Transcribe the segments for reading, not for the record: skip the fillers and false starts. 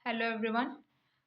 Hello everyone.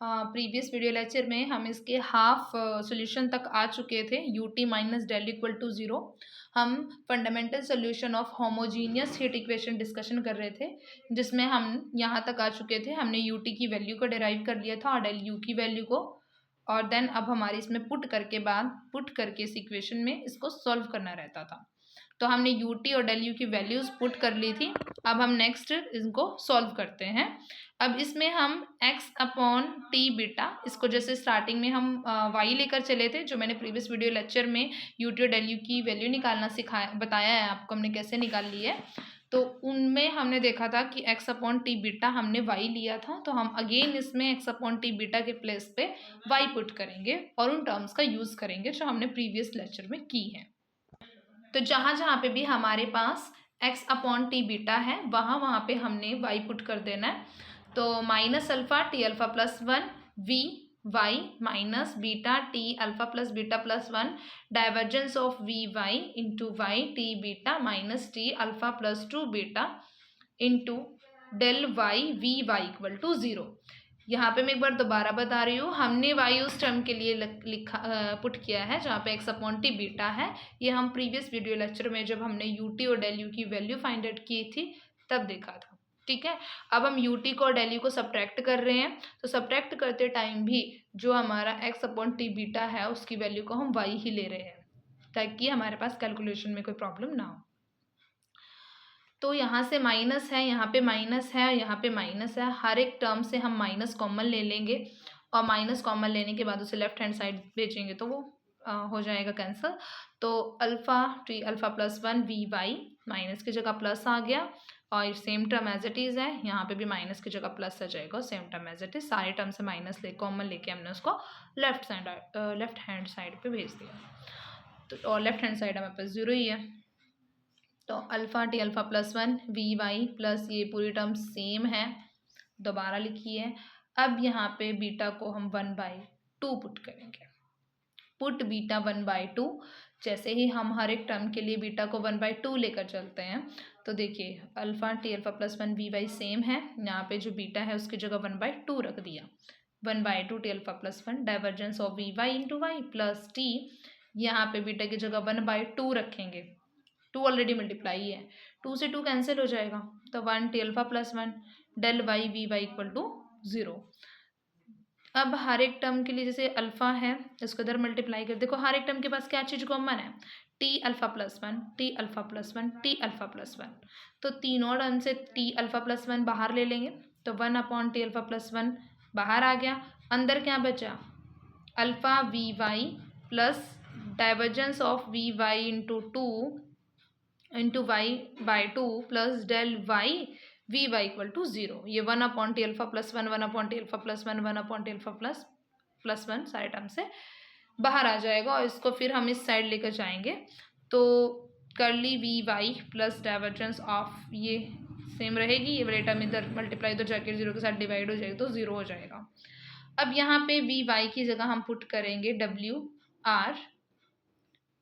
Previous video lecture में हम इसके हाफ सॉल्यूशन तक आ चुके थे। ut minus del equal to 0 हम fundamental solution of homogeneous heat equation discussion कर रहे थे, जिसमें हम यहाँ तक आ चुके थे। हमने ut की वैल्यू को डिराइव कर लिया था और डेल u की वैल्यू को, और देन अब हमारे इसमें पुट करके इस इक्वेशन में इसको सॉल्व करना रहता था। तो हमने ut और डेल u की वैल्यूज पुट कर ली थी। अब हम नेक्स्ट इनको सॉल्व करते हैं। अब इसमें हम x अपॉन टी बीटा, इसको जैसे स्टार्टिंग में हम y लेकर चले थे, जो मैंने प्रीवियस वीडियो लेक्चर में ut और डेल u की वैल्यू निकालना बताया है आपको, हमने कैसे निकाल ली है। तो उनमें हमने देखा था कि x अपॉन टी बीटा हमने y लिया था, तो हम अगेन इसमें x अपॉन टी बीटा के प्लेस पे y पुट करेंगे और उन टर्म्स का यूज़ करेंगे जो हमने प्रीवियस लेक्चर में की है। तो जहाँ जहाँ पे भी हमारे पास x अपॉन टी बीटा है वहाँ पे हमने y पुट कर देना है। तो minus alpha t alpha plus 1 v y minus beta t alpha plus beta plus 1 divergence of v y into y t beta minus t alpha plus 2 beta into del y v y equal to 0। यहाँ पे मैं एक बार दोबारा बता रही हूँ, हमने y उस टर्म के लिए पुट किया है जहाँ पे x अपॉन टी बीटा है। ये हम प्रीवियस वीडियो लेक्चर में जब हमने ut और डेल u की वैल्यू फाइंड आउट की थी तब देखा था। ठीक है, अब हम ut को और डेल u को सब्ट्रैक्ट कर रहे हैं। तो सब्ट्रैक्ट करते टाइम भी जो हमारा x अपॉन टी बीटा है उसकी वैल्यू को हम y ही ले रहे हैं, ताकि हमारे पास कैलकुलेशन में कोई प्रॉब्लम ना हो। तो यहाँ से माइनस है, यहाँ पे माइनस है, यहाँ पे माइनस है, हर एक टर्म से हम माइनस कॉमन ले लेंगे और माइनस कॉमन लेने के बाद उसे लेफ्ट हैंड साइड भेजेंगे तो वो हो जाएगा कैंसिल। तो alpha t alpha plus 1 v y minus की जगह प्लस आ गया और same term as it is है, यहाँ पे भी माइनस की जगह प्लस आ जाएगा और same term as it is. सारे टर्म से माइनस कॉमन लेके हमने उसको लेफ्ट हैंड साइड पे भेज दिया। तो और लेफ्ट हैंड साइड हमारे पास 0 ही है। तो alpha t alpha plus 1 v y plus ये पूरी टर्म सेम है, दोबारा लिखी है। अब यहाँ पे बीटा को हम 1/2 पुट करेंगे। Put beta 1/2। जैसे ही हम हर एक टर्म के लिए बीटा को 1/2 लेकर चलते हैं तो देखिए alpha t alpha plus 1 v y same है, यहाँ पे जो बीटा है उसकी जगह 1/2 रख दिया। 1/2 t alpha plus 1 divergence of v y into y plus t, यहाँ पे बीटा की जगह 1/2 रखेंगे। 2 ऑलरेडी मल्टीप्लाई है, 2 से 2 कैंसिल हो जाएगा, तो 1 t alpha plus 1 del y v y equal to 0। अब हर एक टर्म के लिए जैसे अल्फ़ा है इसको इधर मल्टीप्लाई कर, देखो हर एक टर्म के पास क्या चीज़ कॉमन है, T alpha plus 1 t alpha plus 1 t alpha plus 1। तो तीनों टर्म से टी अल्फ़ा प्लस 1 बाहर ले लेंगे, तो 1 अपॉन टी अल्फ़ा प्लस 1 बाहर आ गया। अंदर क्या बचा, alpha v y plus divergence of v y into y by 2 plus del y v y equal to 0। ये 1 upon t alpha plus 1 1 upon t alpha plus 1 1 upon t alpha plus 1 सारे term से बाहर आ जाएगा और इसको फिर हम इस साइड लेकर जाएंगे। तो करली v y plus divergence of ये सेम रहेगी, ये वाली टर्म इधर मल्टीप्लाई तो जाकर 0 के साथ डिवाइड हो जाएगी तो 0 हो जाएगा। अब यहाँ पे वी वाई की जगह हम पुट करेंगे डब्ल्यू आर,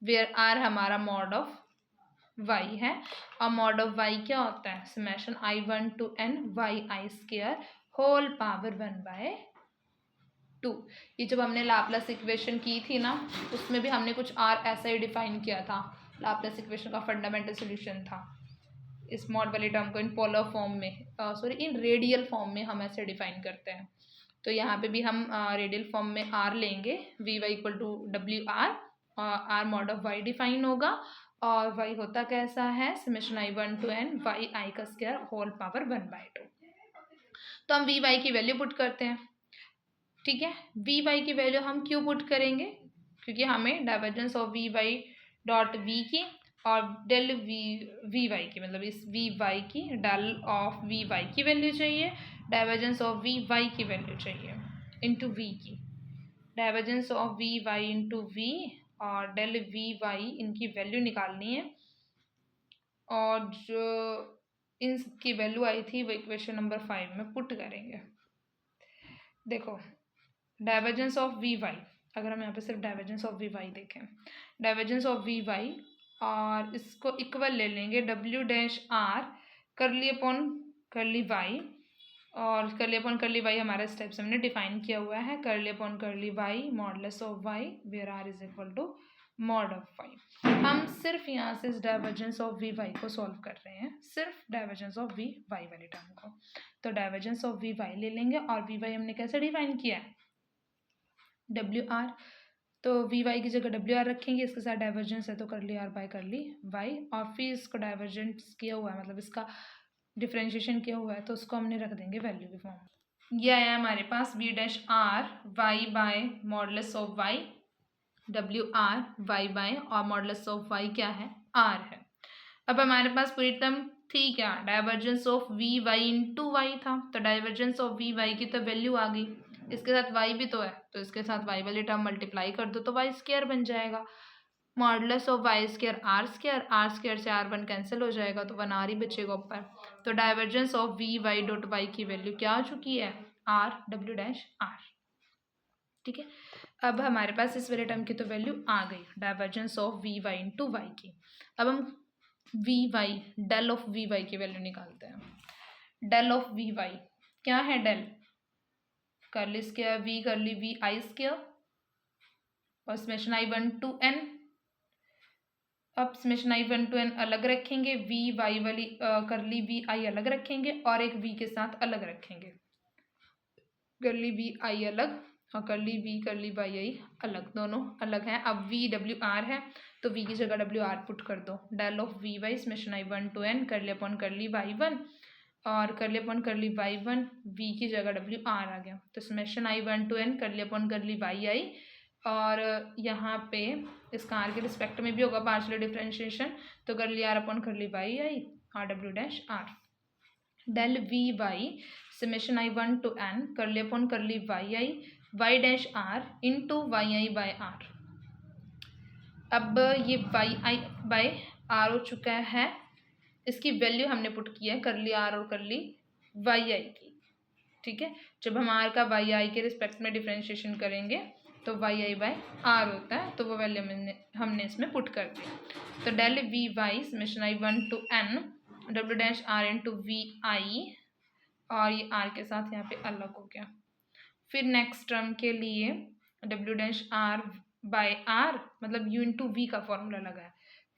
वेयर आर हमारा मॉड ऑफ y है और मॉड ऑफ y क्या होता है, summation i1 to n yi square whole power 1/2। ये जब हमने लाप्लास इक्वेशन की थी ना उसमें भी हमने कुछ r ऐसा ही डिफाइन किया था। लाप्लास इक्वेशन का फंडामेंटल सॉल्यूशन था इस मॉड वाले टर्म को इन पोलर फॉर्म में इन रेडियल फॉर्म में हम ऐसे डिफाइन करते हैं। तो यहाँ पे भी हम रेडियल फॉर्म में r लेंगे, v y equal to W R और r mod of y define होगा और y होता कैसा है, summation i1 to n yi का स्क्वायर होल पावर 1/2। तो हम वी वाई की वैल्यू पुट करते हैं। ठीक है, वी वाई की वैल्यू हम क्यों पुट करेंगे, क्योंकि हमें divergence of v y dot v की और डेल वी वाई की, मतलब इस वी वाई की डेल ऑफ वी वाई की वैल्यू चाहिए, डाइवर्जेंस ऑफ वी वाई की वैल्यू चाहिए इंटू वी की, divergence of v y into v और डेल वी वाई इनकी वैल्यू निकालनी है। और जो इनकी वैल्यू आई थी वो इक्वेशन नंबर 5 में पुट करेंगे। देखो डाइवर्जेंस ऑफ वी वाई, अगर हम यहाँ पे सिर्फ डाइवर्जेंस ऑफ वी वाई देखें, डाइवर्जेंस ऑफ वी वाई और इसको इक्वल ले लेंगे W dash are curly upon curly Y और करली अपॉन करली वाई हमारे स्टेप से हमने डिफाइन किया हुआ है, curly upon curly y modulus of y where r is equal to mod of y. हम सिर्फ यहाँ से इस डाइवर्जेंस ऑफ वी वाई को सॉल्व कर रहे हैं, सिर्फ डाइवर्जेंस ऑफ वी वाई वाली टर्म को। तो डाइवर्जेंस ऑफ वी वाई ले लेंगे और वी वाई हमने कैसे डिफाइन किया है, डब्ल्यू आर। तो वी वाई की जगह डब्ल्यू आर रखेंगे, इसके साथ डाइवर्जेंस है तो करली आर बाय करली वाई, और फिर इसको डाइवर्जेंस किया हुआ है मतलब इसका डिफ्रेंशिएशन किया हुआ है तो उसको हमने रख देंगे वैल्यू के फॉर्म में। ये आया हमारे पास V dash R Y by modulus of Y, W R Y by और मॉडलेस ऑफ वाई क्या है, आर है। अब हमारे पास पूरी टर्म थी क्या, divergence of v y into y था, तो डाइवर्जेंस ऑफ वी वाई की तो वैल्यू आ गई, इसके साथ वाई भी तो है तो इसके साथ वाई वाली टर्म मल्टीप्लाई कर दो तो वाई स्क्वायर बन जाएगा। Modulus of y square, r square से आर वन कैंसिल हो जाएगा तो वन आर ही बचेगा ऊपर। तो divergence of v y dot y की वैल्यू क्या आ चुकी है, आर डब्ल्यू डैश आर। ठीक है, अब हमारे पास इस वाले टर्म की तो वैल्यू आ गई, divergence of v y into y की। अब हम v y, del of v y की वैल्यू निकालते हैं। डेल ऑफ वी वाई क्या है, del curly square V curly V I square और summation I one to N. अब summation I one to N अलग रखेंगे, वी वाई वाली करली वी आई अलग रखेंगे और एक वी के साथ अलग रखेंगे, करली वी आई अलग और करली वाई आई अलग, दोनों अलग हैं। अब वी डब्ल्यू आर है तो वी की जगह डब्ल्यू आर पुट कर दो, del of v Y summation I one to n curly upon curly y one और curly upon curly y one, we की जगह डब्ल्यू आर आ गया तो summation I one to n curly upon curly Y i, और यहाँ पे इसका आर के रिस्पेक्ट में भी होगा पार्शियल डिफरेंशिएशन तो curly r upon curly Y i और डब्ल्यू dash r. Del we Y summation I one to n curly upon curly Y i y dash are into Y I by r. अब ये Y I by are हो चुका है, इसकी value हमने put की है करली आर और करली वाई आई की। ठीक है, जब हम आर का वाई आई के रिस्पेक्ट में डिफ्रेंशिएशन करेंगे तो वाई आई बाय आर होता है, तो वो वैल्यू हमने इसमें पुट कर दी। तो del we Y summation I one to N W dash are into V I, और ये आर के साथ यहाँ पे अलग हो गया। फिर नेक्स्ट टर्म के लिए डब्ल्यू डैश आर बाय आर मतलब यू इंटू वी का फॉर्मूला लगा है,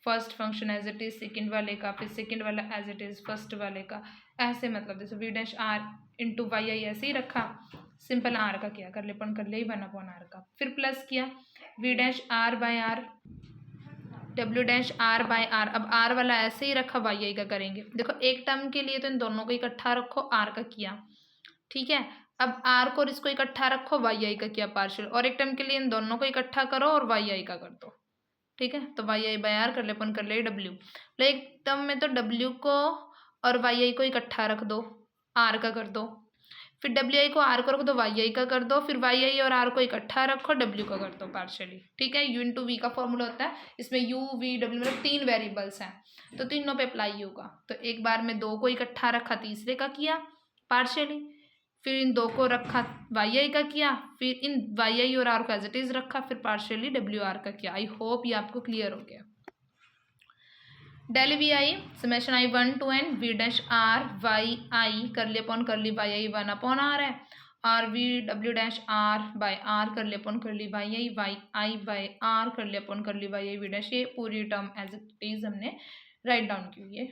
first function as it is second वाले का, फिर सेकेंड वाला एज इट इज फर्स्ट वाले का, ऐसे मतलब जैसे V dash are into Y I ऐसे ही रखा, सिंपल आर का किया कर ले ही वन अपॉन आर का, फिर प्लस किया v dash are by r डब्ल्यू डैश आर बाय आर। अब आर वाला ऐसे ही रखा, वाई आई का करेंगे, देखो एक टर्म के लिए तो इन दोनों को इकट्ठा रखो, आर का किया, ठीक है। अब आर को और इसको इकट्ठा रखो, वाई आई का किया पार्शियल, और एक टर्म के लिए इन दोनों को इकट्ठा करो और वाई आई का कर दो। ठीक है, तो वाई आई बाय आर कर ले अपन कर ले डब्ल्यू, एक टर्म में तो डब्ल्यू को और वाई आई को इकट्ठा रख दो, आर का कर दो, फिर डब्ल्यू आई को आर को रख दो, वाई आई का कर दो, फिर वाई आई और आर को इकट्ठा रखो, डब्ल्यू का कर दो पार्शियली। ठीक है, यू इंटू वी का फॉर्मूला होता है, इसमें यू वी डब्ल्यू मतलब तीन वेरिएबल्स हैं तो तीनों पे अप्लाई होगा। तो एक बार में दो को इकट्ठा रखा, तीसरे का किया पार्शियली, फिर इन दो को रखा वाई आई का किया, फिर इन वाई आई और आर को एज इट इज रखा, फिर पार्शियली डब्ल्यू आर का किया। आई होप ये आपको क्लियर हो गया। Del V I summation I one to N V dash R Y I curly upon curly Y I one upon R है, R V W dash are by R curly upon curly Y I by R curly upon curly Y I V dash, ये पूरी term as it is हमने write down की हुई है।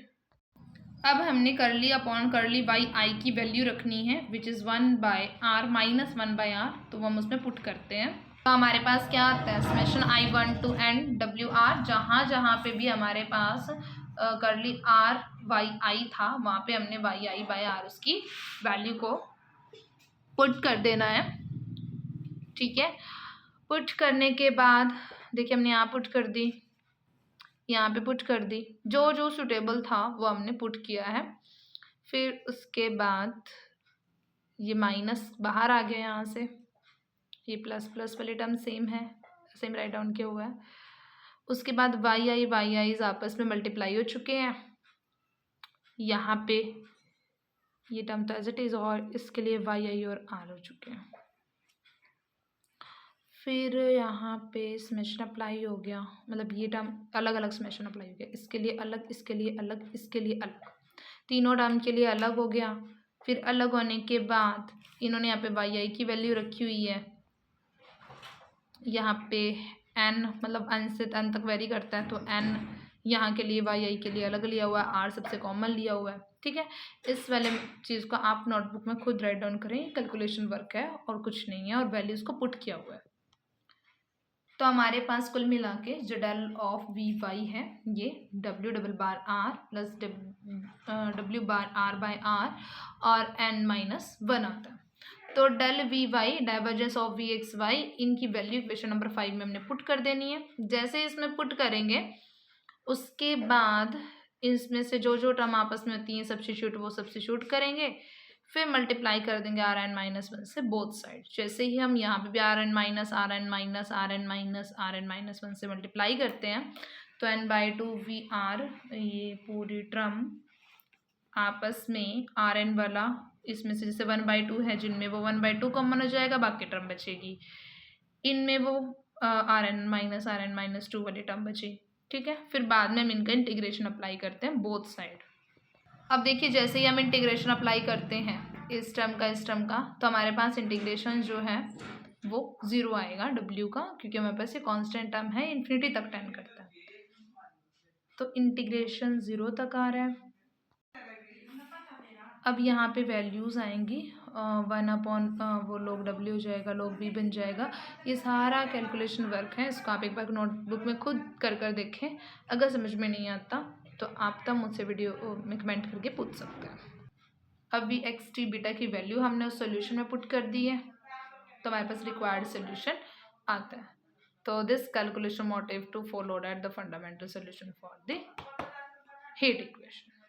अब हमने करली अपॉन करली वाई आई की वैल्यू रखनी है which is one by r minus one by r, तो हम उसमें पुट करते हैं। तो हमारे पास क्या आता है summation I one to N डब्ल्यू आर, जहाँ जहाँ पे भी हमारे पास करली आर वाई आई था वहाँ पे हमने वाई आई बाय आर उसकी वैल्यू को पुट कर देना है। ठीक है, पुट करने के बाद देखिए हमने यहाँ पुट कर दी, यहाँ पे पुट कर दी, जो जो सुटेबल था वो हमने पुट किया है। फिर उसके बाद ये माइनस बाहर आ गया यहाँ से, ये प्लस प्लस वाली टर्म सेम है, सेम राइट डाउन किया हुआ है। उसके बाद वाई आई आपस में मल्टीप्लाई हो चुके हैं, यहाँ पे ये टर्म तो एज इट इज़, और इसके लिए वाई आई और आर हो चुके हैं। फिर यहाँ पे समेशन अप्लाई हो गया, मतलब ये टर्म अलग अलग समेशन अप्लाई हो गया, इसके लिए अलग, इसके लिए अलग, इसके लिए अलग, तीनों टर्म के लिए अलग हो गया। फिर अलग होने के बाद इन्होंने यहाँ पे वाई आई की वैल्यू रखी हुई है, यहाँ पे एन मतलब एन से एन तक वेरी करता है, तो एन यहाँ के लिए वाई आई के लिए अलग लिया हुआ है, आर सबसे कॉमन लिया हुआ है। ठीक है, इस वाले चीज़ को आप नोटबुक में खुद राइट डाउन करें, कैलकुलेशन वर्क है और कुछ नहीं है, और वैल्यूज़ को पुट किया हुआ है। तो हमारे पास कुल मिला के जो डेल ऑफ वी वाई है ये W double bar R plus W bar R by R और एन माइनस वन आता है। तो del we Y divergence of V X Y, इनकी वैल्यू इक्वेशन नंबर 5 में हमने पुट कर देनी है। जैसे इसमें पुट करेंगे उसके बाद इसमें से जो जो टर्म आपस में होती हैं सब्स्टिट्यूट, वो सब्स्टिट्यूट करेंगे, फिर मल्टीप्लाई कर देंगे आर एन माइनस वन से बोथ साइड। जैसे ही हम यहाँ पे भी r n minus r n minus r n minus r n minus one से मल्टीप्लाई करते हैं तो n by two v r, ये पूरी टर्म आपस में आर एन वाला इसमें से जैसे 1/2 है जिनमें वो 1/2 कॉमन हो जाएगा, बाकी टर्म बचेगी, इनमें वो आर एन माइनस टू वाली टर्म बचेगी। ठीक है, फिर बाद में हम इनका इंटीग्रेशन अप्लाई करते हैं बोथ साइड। अब देखिए जैसे ही हम इंटीग्रेशन अप्लाई करते हैं इस टर्म का तो हमारे पास इंटीग्रेशन जो है वो 0 आएगा डब्ल्यू का, क्योंकि हमारे पास ये कांस्टेंट टर्म है, इन्फिनिटी तक टेंड करता है, तो इंटीग्रेशन 0 तक आ रहा है। अब यहाँ पे वैल्यूज़ आएंगी 1/, वो लोग डब्ल्यू हो जाएगा, लोग बी बन जाएगा। ये सारा कैलकुलेशन वर्क है, इसको आप एक बार नोटबुक में खुद कर देखें। अगर समझ में नहीं आता तो आप तब मुझसे वीडियो में कमेंट करके पूछ सकते हैं। अब वी एक्स टी बीटा की वैल्यू हमने उस सोल्यूशन में पुट कर दी है, तो हमारे पास रिक्वायर्ड सोल्यूशन आता है। तो this calculation motive to follow that the fundamental solution for the heat equation.